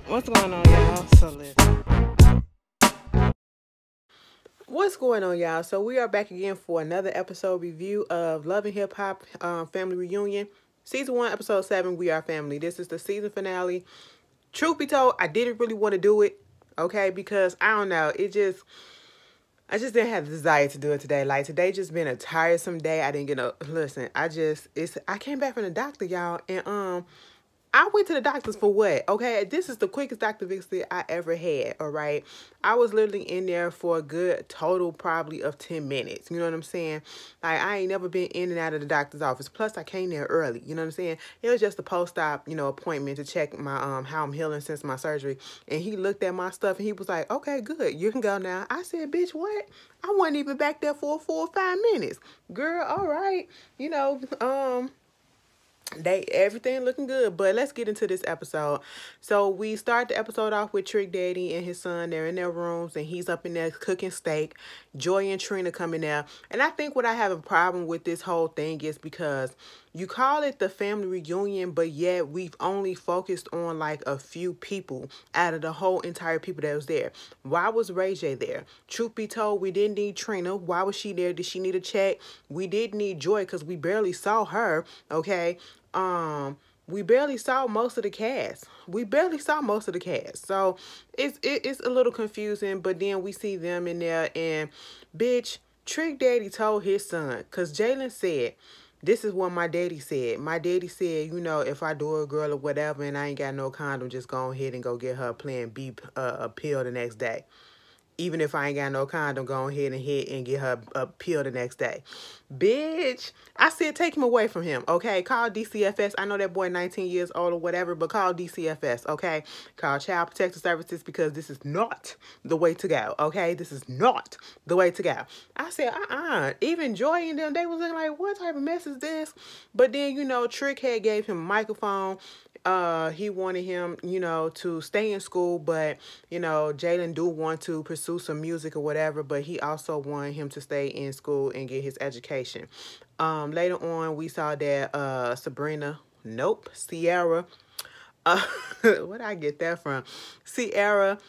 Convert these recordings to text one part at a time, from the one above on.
What's going on, y'all? So listen. What's going on, y'all? So we are back again for another episode review of Love and Hip Hop Family Reunion. Season 1, Episode 7, We Are Family. This is the season finale. Truth be told, I didn't really want to do it, okay? Because, I don't know, I just didn't have the desire to do it today. Like, today just been a tiresome day. I didn't get no, listen, I came back from the doctor, y'all, and, I went to the doctors for what? Okay, this is the quickest doctor visit I ever had. All right, I was literally in there for a good total probably of 10 minutes. You know what I'm saying? Like, I ain't never been in and out of the doctor's office. Plus, I came there early. You know what I'm saying? It was just a post-op, appointment to check my how I'm healing since my surgery. And he looked at my stuff and he was like, "Okay, good, you can go now." I said, "Bitch, what? I wasn't even back there for 4 or 5 minutes, girl. All right, you know, everything looking good, but let's get into this episode. So we start the episode off with Trick Daddy and his son. They're in their rooms and he's up in there cooking steak. Joy and Trina come in there, and I think what I have a problem with this whole thing is because you call it the family reunion, but yet we've only focused on like a few people out of the whole entire people that was there. Why was Ray J there? Truth be told, we didn't need Trina. Why was she there? Did she need a check? We did need Joy because we barely saw her. Okay. We barely saw most of the cast. So it's a little confusing, but then we see them in there and bitch, Trick Daddy told his son, cause Jalen said, this is what my daddy said. My daddy said, if I do a girl or whatever and I ain't got no condom, just go ahead and go get her a Plan B pill the next day. Even if I ain't got no condom, go ahead and hit and get her a pill the next day. Bitch, I said take him away from him, okay? Call DCFS. I know that boy 19 years old or whatever, but call DCFS, okay? Call Child Protective Services because this is not the way to go, okay? This is not the way to go. I said, Even Joy and them, they was like, what type of mess is this? But then, Trick had gave him a microphone. He wanted him, to stay in school, but, Jalen do want to pursue some music or whatever, but he also wanted him to stay in school and get his education. Later on, we saw that Sierra, where'd I get that from? Sierra,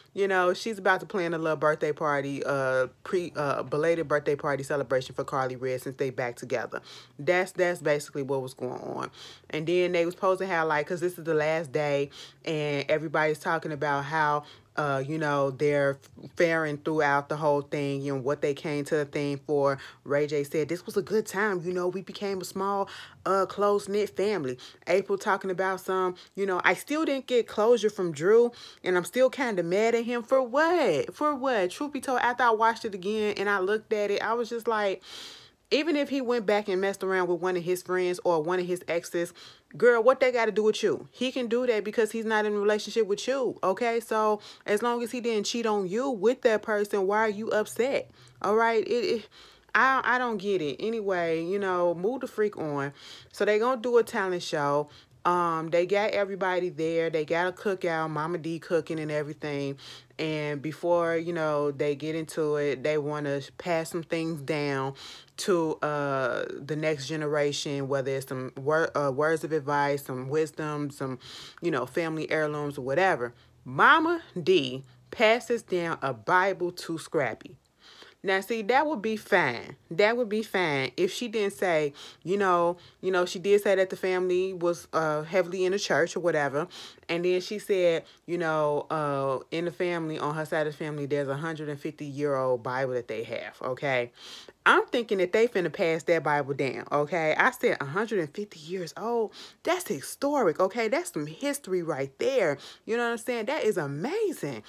she's about to plan a little birthday party, belated birthday party celebration for Carly Red since they back together. That's basically what was going on. And then they was supposed to have cause this is the last day and everybody's talking about how they're faring throughout the whole thing, what they came to the thing for. Ray J said, this was a good time. We became a small, close-knit family. April talking about I still didn't get closure from Drew, and I'm still kind of mad at him. For what? For what? Truth be told, after I watched it again and I looked at it, I was just like, even if he went back and messed around with one of his friends or one of his exes, girl, what they got to do with you? He can do that because he's not in a relationship with you, okay? So as long as he didn't cheat on you with that person, why are you upset? All right? I don't get it. Anyway, move the freak on. So they gonna do a talent show. They got everybody there. They got a cookout, Mama D cooking and everything. And before, they get into it, they want to pass some things down to the next generation, whether it's some words of advice, some wisdom, some, family heirlooms or whatever. Mama D passes down a Bible to Scrappy. Now, see, that would be fine. That would be fine if she didn't say, she did say that the family was heavily in the church or whatever. And then she said, in the family, on her side of the family, there's a 150-year-old Bible that they have, okay? I'm thinking that they finna pass that Bible down, okay? I said 150 years old. That's historic, okay? That's some history right there. You know what I'm saying? That is amazing.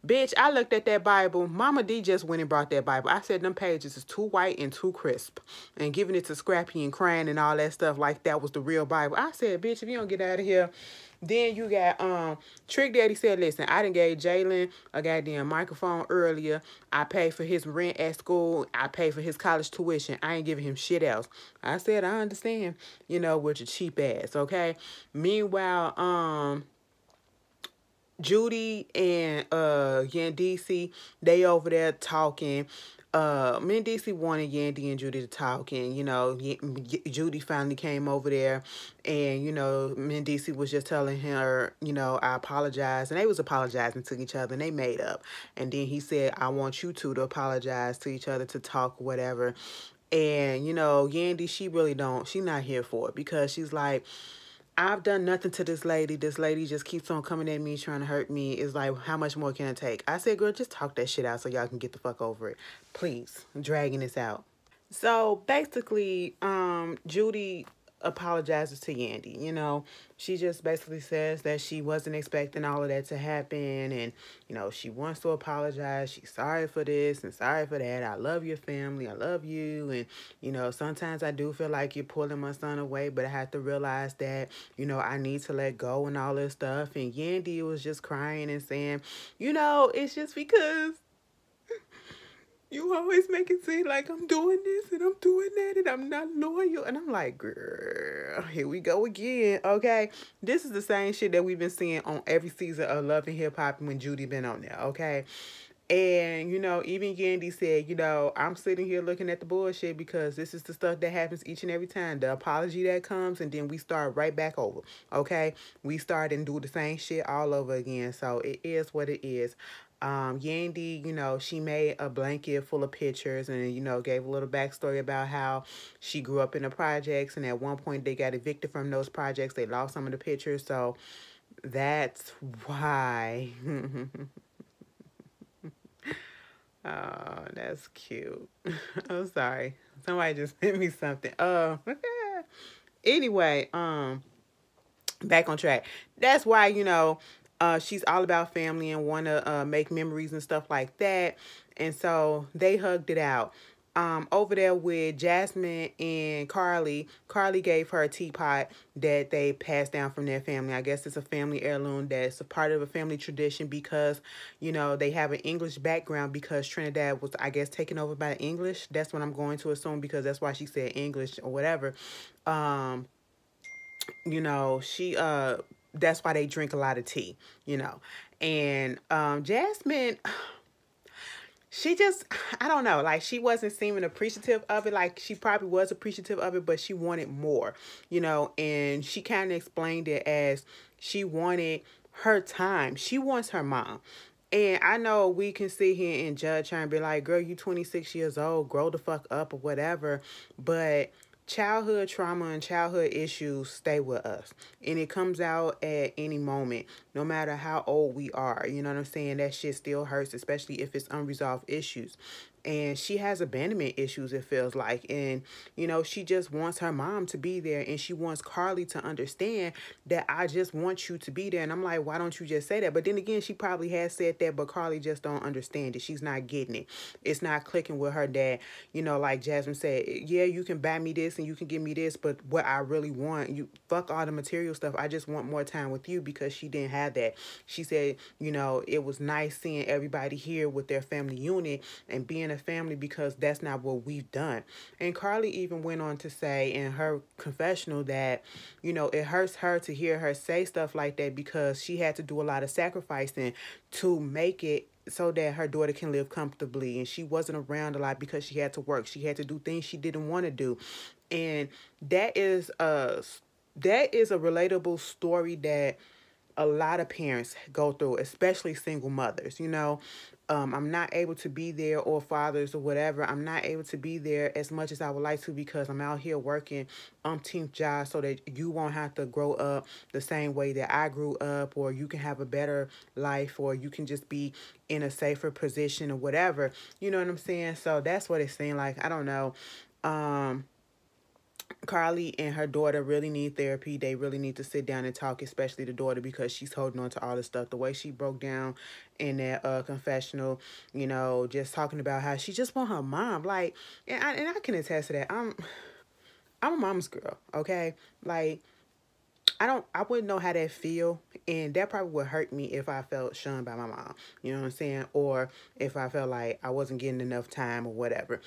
Bitch, I looked at that Bible. Mama D just went and brought that Bible. I said them pages is too white and too crisp. And giving it to Scrappy and crying and all that stuff like that was the real Bible. I said, bitch, if you don't get out of here. Then you got Trick Daddy said, listen, I done gave Jalen a goddamn microphone earlier. I paid for his rent at school. I paid for his college tuition. I ain't giving him shit else. I said, I understand, with your cheap ass, okay? Meanwhile, Judy and Yandisi, they over there talking. Mendici wanted Yandy and Judy to talk, and Judy finally came over there, and Mendici was just telling her, I apologize, and they was apologizing to each other, and they made up, and then he said, I want you two to apologize to each other, to talk, whatever. And Yandy, she's not here for it, because she's like, I've done nothing to this lady. This lady just keeps on coming at me, trying to hurt me. It's like, how much more can it take? I said, girl, just talk that shit out so y'all can get the fuck over it. Please. I'm dragging this out. So basically, Judy apologizes to Yandy. She just basically says that she wasn't expecting all of that to happen, and she wants to apologize. She's sorry for this and sorry for that. I love your family. I love you, and sometimes I do feel like you're pulling my son away, but I have to realize that I need to let go and all this stuff. And Yandy was just crying and saying, it's just because you always make it seem like I'm doing this and I'm doing that and I'm not loyal. And I'm like, girl, here we go again. Okay. This is the same shit that we've been seeing on every season of Love and Hip Hop when Judy been on there. Okay. And, even Yandy said, I'm sitting here looking at the bullshit because this is the stuff that happens each and every time. The apology that comes, and then we start right back over. Okay. We start and do the same shit all over again. So it is what it is. Yandy, she made a blanket full of pictures and, gave a little backstory about how she grew up in the projects, and at one point they got evicted from those projects. They lost some of the pictures, so that's why. Oh, that's cute. I'm sorry. Somebody just sent me something. Anyway, back on track. That's why, she's all about family and want to make memories and stuff like that. And so they hugged it out. Over there with Jasmine and Carly, Carly gave her a teapot that they passed down from their family. I guess it's a family heirloom that's a part of a family tradition because, they have an English background because Trinidad was, I guess, taken over by the English. That's what I'm going to assume because that's why she said English or whatever. She that's why they drink a lot of tea, And Jasmine, she just, I don't know, like she wasn't seeming appreciative of it. Like she probably was appreciative of it, but she wanted more, and she kind of explained it as she wanted her time. She wants her mom. And I know we can sit here and judge her and be like, girl, you 26 years old, grow the fuck up or whatever. But childhood trauma and childhood issues stay with us. And it comes out at any moment, no matter how old we are. You know what I'm saying? That shit still hurts, especially if it's unresolved issues. And she has abandonment issues, it feels like. And, she just wants her mom to be there. And she wants Carly to understand that I just want you to be there. And I'm like, why don't you just say that? But then again, she probably has said that, but Carly just don't understand it. She's not getting it. It's not clicking with her that, like Jasmine said, yeah, you can buy me this and you can give me this, but what I really want, you fuck all the material stuff. I just want more time with you, because she didn't have that. She said, it was nice seeing everybody here with their family unit and being a family, because that's not what we've done. And Carly even went on to say in her confessional that, it hurts her to hear her say stuff like that because she had to do a lot of sacrificing to make it so that her daughter can live comfortably. And she wasn't around a lot because she had to work. She had to do things she didn't want to do. And that is a relatable story that a lot of parents go through, especially single mothers. I'm not able to be there, or fathers or whatever. I'm not able to be there as much as I would like to because I'm out here working umpteenth jobs so that you won't have to grow up the same way that I grew up, or you can have a better life, or you can just be in a safer position or whatever. You know what I'm saying? So that's what it's saying. Like, I don't know. Carly and her daughter really need therapy. They really need to sit down and talk, especially the daughter, because she's holding on to all this stuff. The way she broke down in that confessional, just talking about how she just want her mom. Like, and I can attest to that. I'm a mom's girl, okay? Like, I wouldn't know how that feel, and that probably would hurt me if I felt shunned by my mom, you know what I'm saying? Or if I felt like I wasn't getting enough time or whatever,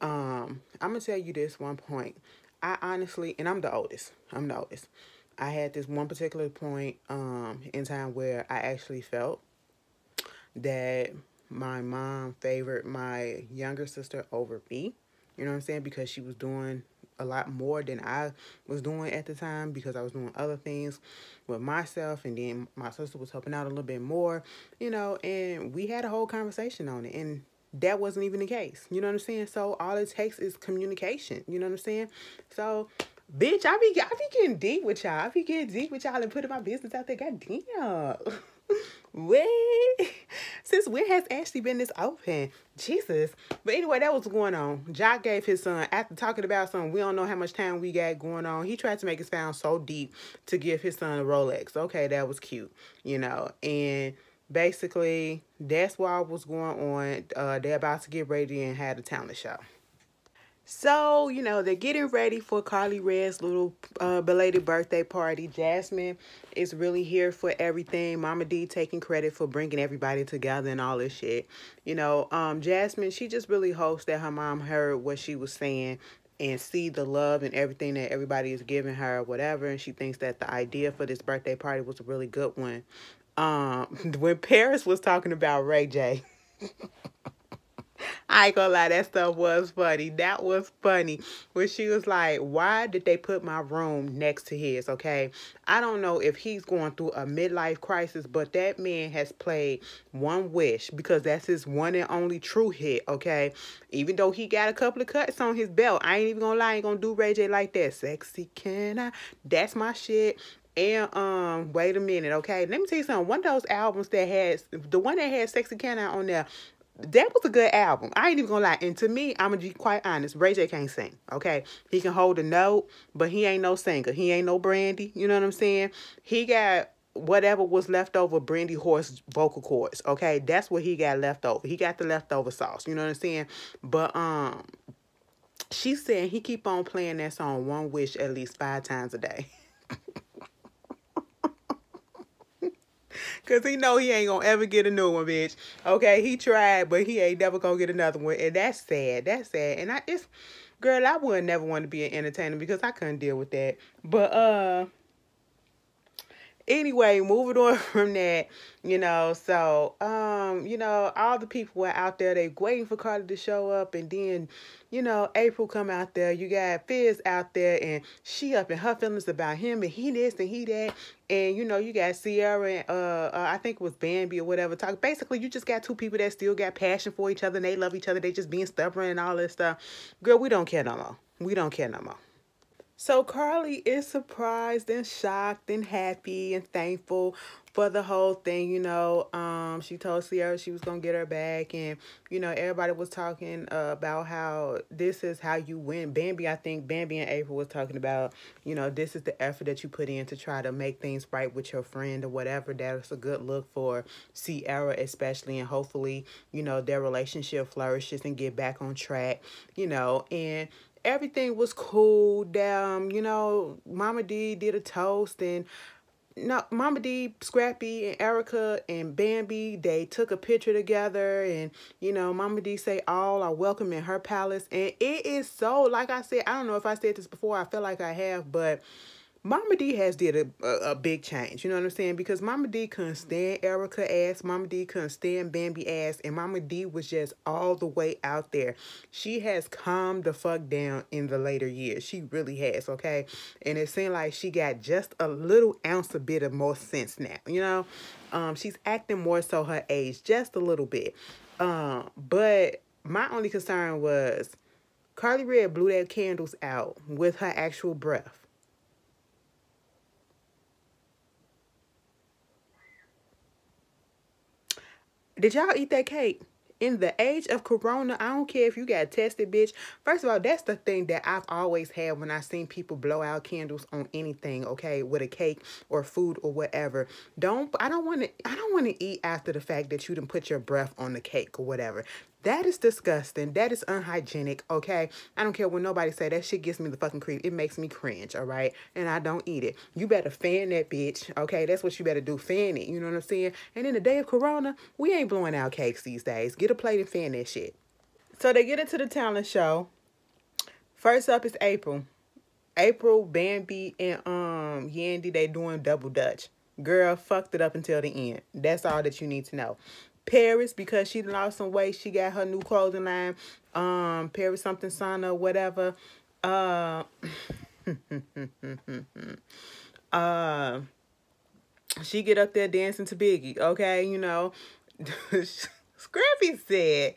I'm gonna tell you this one point. I honestly, and I'm the oldest. I had this one particular point in time where I actually felt that my mom favored my younger sister over me. You know what I'm saying? Because she was doing a lot more than I was doing at the time because I was doing other things with myself, and then my sister was helping out a little bit more, and we had a whole conversation on it, and that wasn't even the case. You know what I'm saying? So all it takes is communication. You know what I'm saying? So, bitch, I be getting deep with y'all. I be getting deep with y'all and putting my business out there. God damn. Wait, since when has Ashley been this open? Jesus. But anyway, that was going on. Jock gave his son, after talking about something, we don't know how much time we got going on. He tried to make it sound so deep to give his son a Rolex. Okay, that was cute, and basically that's what was going on. They're about to get ready and have a talent show. So, they're getting ready for Carly Red's little belated birthday party. Jasmine is really here for everything. Mama D taking credit for bringing everybody together and all this shit. Jasmine, she just really hopes that her mom heard what she was saying and see the love and everything that everybody is giving her, whatever. And she thinks that the idea for this birthday party was a really good one. When Paris was talking about Ray J, I ain't gonna lie, that stuff was funny. That was funny. When she was like, why did they put my room next to his, okay? I don't know if he's going through a midlife crisis, but that man has played One Wish because that's his one and only true hit, okay? Even though he got a couple of cuts on his belt, I ain't even gonna lie, I ain't gonna do Ray J like that. Sexy can I? That's my shit. And wait a minute, okay? Let me tell you something. One of those albums that has the one that had Sexy Can I on there, that was a good album. I ain't even gonna lie. And to me, I'm gonna be quite honest. Ray J can't sing, okay? He can hold a note, but he ain't no singer. He ain't no Brandy. You know what I'm saying? He got whatever was left over Brandy Horse vocal cords, okay? That's what he got left over. He got the leftover sauce. You know what I'm saying? But she said he keep on playing that song One Wish at least 5 times a day. Because he know he ain't going to ever get a new one, bitch. Okay, he tried, but he ain't never going to get another one. And that's sad. That's sad. And girl, I would never want to be an entertainer because I couldn't deal with that. But, anyway, moving on from that, so, all the people were out there, they waiting for Carly to show up, and then, April come out there, you got Fizz out there, and she up in her feelings about him, and he this, and he that, and, you got Sierra, and, I think it was Bambi or whatever, basically, you just got two people that still got passion for each other, and they love each other, they just being stubborn and all this stuff. Girl, we don't care no more. We don't care no more. So Carly is surprised and shocked and happy and thankful for the whole thing, She told Sierra she was going to get her back, and, everybody was talking about how this is how you win. I think Bambi and April was talking about, this is the effort that you put in to try to make things right with your friend or whatever. That's a good look for Sierra especially, and hopefully, their relationship flourishes and get back on track, and everything was cool. Mama D did a toast, and Mama D, Scrappy, and Erica, and Bambi, they took a picture together, and, Mama D say all are welcome in her palace, and it is so, like I said, I don't know if I said this before, I feel like I have, but Mama D has did a big change, you know what I'm saying? Because Mama D couldn't stand Erica ass, Mama D couldn't stand Bambi ass, and Mama D was just all the way out there. She has calmed the fuck down in the later years. She really has, okay? And it seemed like she got just a little ounce a bit of more sense now, She's acting more so her age, just a little bit. But my only concern was Carly Red blew that candles out with her actual breath. Did y'all eat that cake? In the age of Corona, I don't care if you got tested, bitch. First of all, that's the thing that I've always had when I seen people blow out candles on anything, okay, with a cake or food or whatever. I don't want to eat after the fact that you done put your breath on the cake or whatever. That is disgusting. That is unhygienic, okay? I don't care what nobody say. That shit gives me the fucking creep. It makes me cringe, all right? And I don't eat it. You better fan that bitch, okay? That's what you better do. Fan it, you know what I'm saying? And in the day of Corona, we ain't blowing out cakes these days. Get a plate and fan that shit. So they get into the talent show. First up is April. April, Bambi, and Yandy, they doing double dutch. Girl, fucked it up until the end. That's all that you need to know. Paris, because she lost some weight. She got her new clothing line. Paris something Sana, whatever. Uh, uh, she get up there dancing to Biggie, okay, you know. Scrappy said,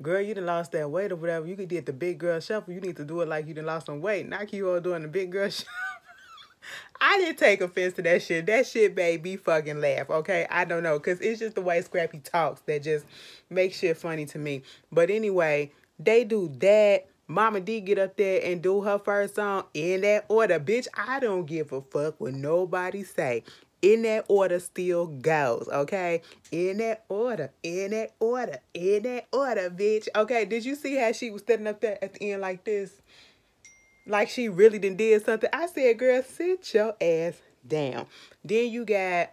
girl, you done lost that weight or whatever. You could get the big girl shuffle. You need to do it like you done lost some weight. Not you all doing the big girl shuffle. I didn't take offense to that shit. That shit made me fucking laugh, okay? I don't know, because it's just the way Scrappy talks that just makes shit funny to me. But anyway, they do that. Mama D get up there and do her first song in that order. Bitch, I don't give a fuck what nobody say. In that order still goes, okay? In that order, in that order, in that order, bitch. Okay, did you see how she was standing up there at the end like this? Like she really did something. I said, girl, sit your ass down. Then you got,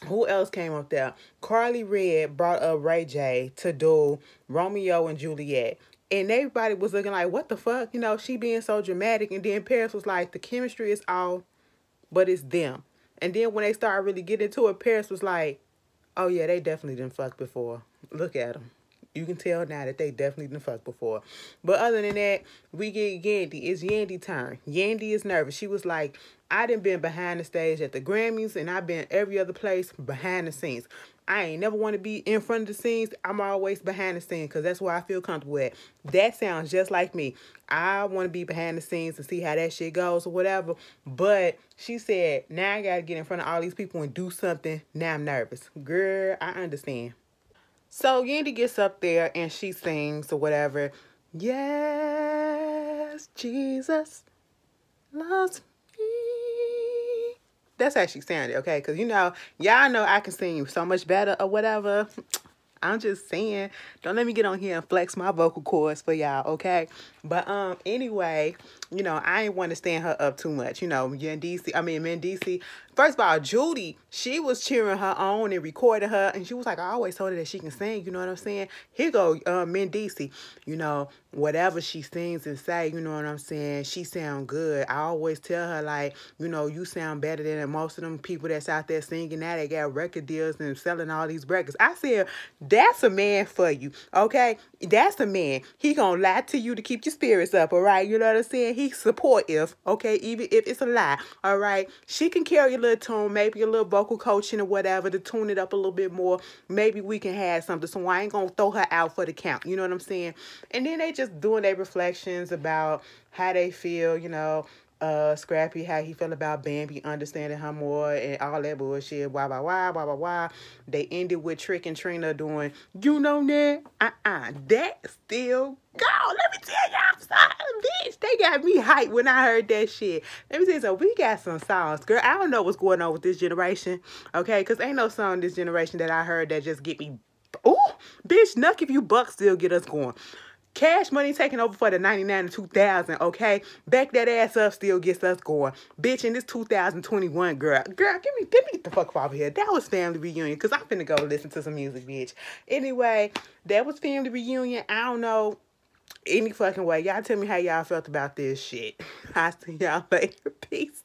who else came up there? Carly Red brought up Ray J to do Romeo and Juliet. And everybody was looking like, what the fuck? You know, she being so dramatic. And then Paris was like, the chemistry is off, but it's them. And then when they started really getting into it, Paris was like, oh yeah, they definitely didn't fuck before. Look at them. You can tell now that they definitely didn't fuck before. But other than that, we get Yandy. It's Yandy's turn. Yandy is nervous. She was like, I done been behind the stage at the Grammys, and I've been every other place behind the scenes. I ain't never want to be in front of the scenes. I'm always behind the scenes because that's where I feel comfortable at. That sounds just like me. I want to be behind the scenes and see how that shit goes or whatever. But she said, now I got to get in front of all these people and do something. Now I'm nervous. Girl, I understand. So Yandy gets up there and she sings or whatever. Yes, Jesus loves me. That's how she sounded, okay? Because, you know, y'all know I can sing so much better or whatever. I'm just saying, don't let me get on here and flex my vocal cords for y'all, okay? But anyway, you know, I ain't want to stand her up too much. You know, Mendici. First of all, Judy, she was cheering her on and recording her, and she was like, I always told her that she can sing, you know what I'm saying? Here go Mendici, you know, whatever she sings and say, you know what I'm saying, she sound good. I always tell her, like, you know, you sound better than most of them people that's out there singing now. They got record deals and selling all these records. I said, that's a man for you, okay? That's a man. He gonna lie to you to keep your spirits up, all right? You know what I'm saying? He's supportive, okay? Even if it's a lie, all right? She can carry a little tune, maybe a little vocal coaching or whatever to tune it up a little bit more. Maybe we can have something, so I ain't gonna throw her out for the count, you know what I'm saying? And then they just doing their reflections about how they feel, you know, Scrappy, how he felt about Bambi understanding her more and all that bullshit, why. They ended with Trick and Trina doing, you know that? That still go. Let me tell y'all something, bitch. They got me hyped when I heard that shit. Let me tell you something. We got some songs, girl. I don't know what's going on with this generation, okay? Because ain't no song this generation that I heard that just get me, ooh, bitch, Nuck If You Buck still get us going. Cash Money taking over for the 99 and 2000, okay? Back that ass up still gets us going. Bitch, in this 2021, girl, get me the fuck off here. That was Family Reunion, because I'm finna go listen to some music, bitch. Anyway, that was Family Reunion. I don't know any fucking way. Y'all tell me how y'all felt about this shit. I'll see y'all later. Peace.